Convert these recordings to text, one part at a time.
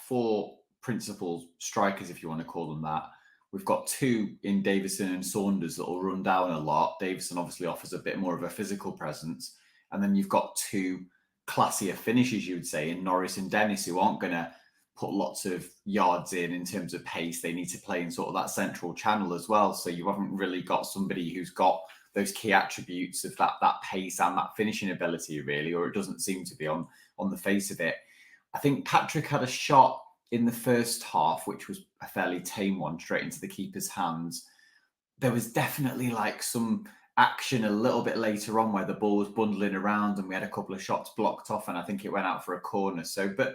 four principal strikers, if you want to call them that. We've got two in Davison and Saunders that will run down a lot. Davison obviously offers a bit more of a physical presence. And then you've got two classier finishers, you would say, in Norris and Dennis, who aren't going to put lots of yards in terms of pace. They need to play in sort of that central channel as well. So you haven't really got somebody who's got those key attributes of that pace and that finishing ability, really, or it doesn't seem to be on the face of it. I think Patrick had a shot in the first half, which was a fairly tame one, straight into the keeper's hands. There was definitely like some action a little bit later on where the ball was bundling around and we had a couple of shots blocked off, and I think it went out for a corner. So, but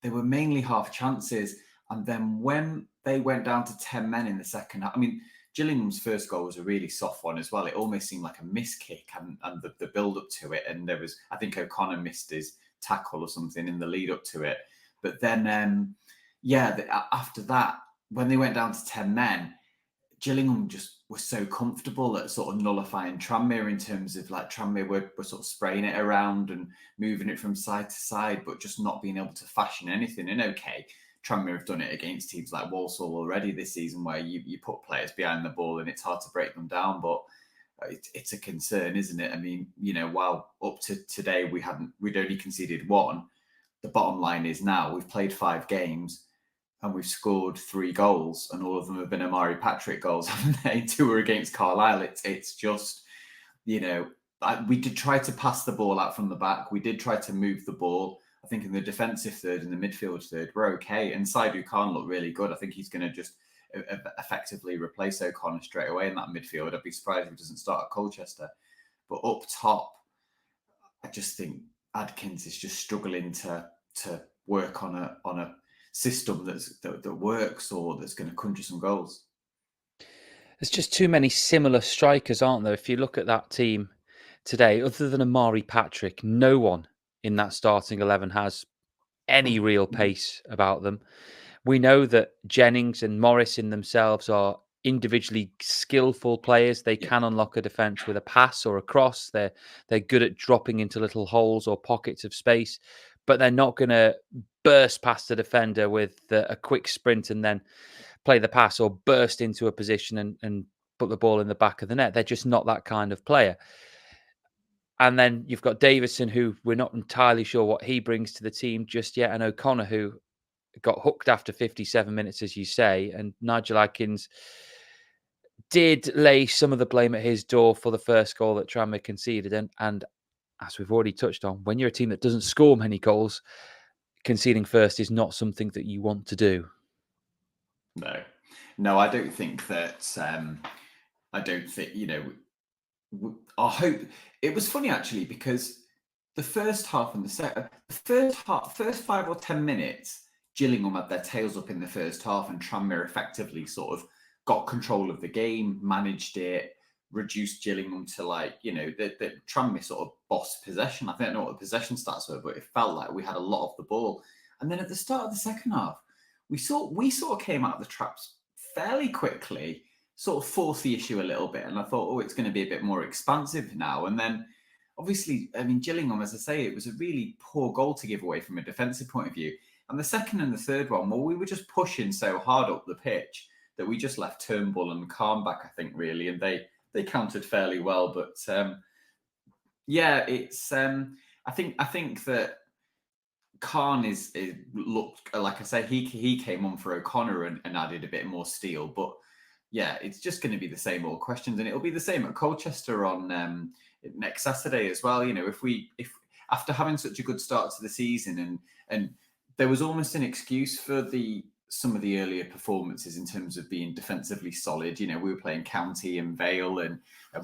they were mainly half chances. And then when they went down to 10 men in the second half, I mean, Gillingham's first goal was a really soft one as well. It almost seemed like a miss kick and the build up to it. And there was, I think O'Connor missed his tackle or something in the lead up to it. But then, after that, when they went down to 10 men, Gillingham just was so comfortable at sort of nullifying Tranmere in terms of like Tranmere were sort of spraying it around and moving it from side to side, but just not being able to fashion anything. And okay, Tranmere have done it against teams like Walsall already this season, where you put players behind the ball and it's hard to break them down. But it's a concern, isn't it? I mean, while up to today we'd only conceded one, the bottom line is now we've played 5 games and we've scored 3 goals, and all of them have been Amari Patrick goals, haven't they? 2 were against Carlisle. It's just, we did try to pass the ball out from the back. We did try to move the ball. I think in the defensive third and the midfield third, we're okay. And Saidu Khan looked really good. I think he's going to just effectively replace O'Connor straight away in that midfield. I'd be surprised if he doesn't start at Colchester. But up top, I just think Adkins is just struggling to work on a system that works or that's going to conjure some goals. There's just too many similar strikers, aren't there? If you look at that team today, other than Amari Patrick, no one in that starting 11 has any real pace about them. We know that Jennings and Morris in themselves are individually skillful players. They can unlock a defence with a pass or a cross. They're good at dropping into little holes or pockets of space, but they're not going to burst past the defender with a quick sprint and then play the pass, or burst into a position and put the ball in the back of the net. They're just not that kind of player. And then you've got Davison, who we're not entirely sure what he brings to the team just yet, and O'Connor, who got hooked after 57 minutes, as you say, and Nigel Adkins did lay some of the blame at his door for the first goal that Tranmere conceded. And as we've already touched on, when you're a team that doesn't score many goals, conceding first is not something that you want to do. No, I don't think that. I don't think I hope it was funny actually, because the first half and the first 5 or 10 minutes, Gillingham had their tails up in the first half, and Tranmere effectively sort of got control of the game, managed it, reduced Gillingham to the Tranmere sort of bossed possession. I don't know what the possession stats were, but it felt like we had a lot of the ball. And then at the start of the second half, we sort of came out of the traps fairly quickly, sort of forced the issue a little bit. And I thought, it's going to be a bit more expansive now. And then obviously, I mean, Gillingham, as I say, it was a really poor goal to give away from a defensive point of view. And the second and the third one, well, we were just pushing so hard up the pitch that we just left Turnbull and Calm back, I think, really. And they countered fairly well. But it's I think that Khan is looked, like I say, he came on for O'Connor and added a bit more steel. But yeah, it's just going to be the same old questions, and it'll be the same at Colchester on next Saturday as well. If after having such a good start to the season, and there was almost an excuse for some of the earlier performances in terms of being defensively solid. We were playing County and Vale and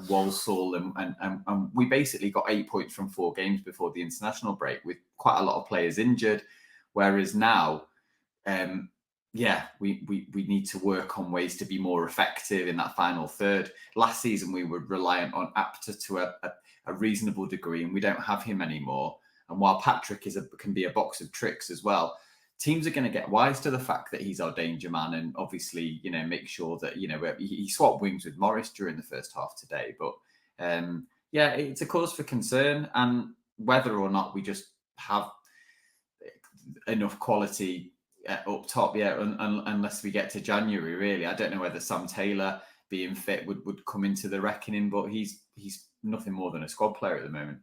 Walsall, and we basically got 8 points from 4 games before the international break, with quite a lot of players injured. Whereas now, we need to work on ways to be more effective in that final third. Last season, we were reliant on Apter to a reasonable degree, and we don't have him anymore. And while Patrick can be a box of tricks as well, teams are going to get wise to the fact that he's our danger man, and obviously, make sure that, he swapped wings with Morris during the first half today. But it's a cause for concern, and whether or not we just have enough quality up top, yeah, unless we get to January, really. I don't know whether Sam Taylor being fit would come into the reckoning, but he's nothing more than a squad player at the moment.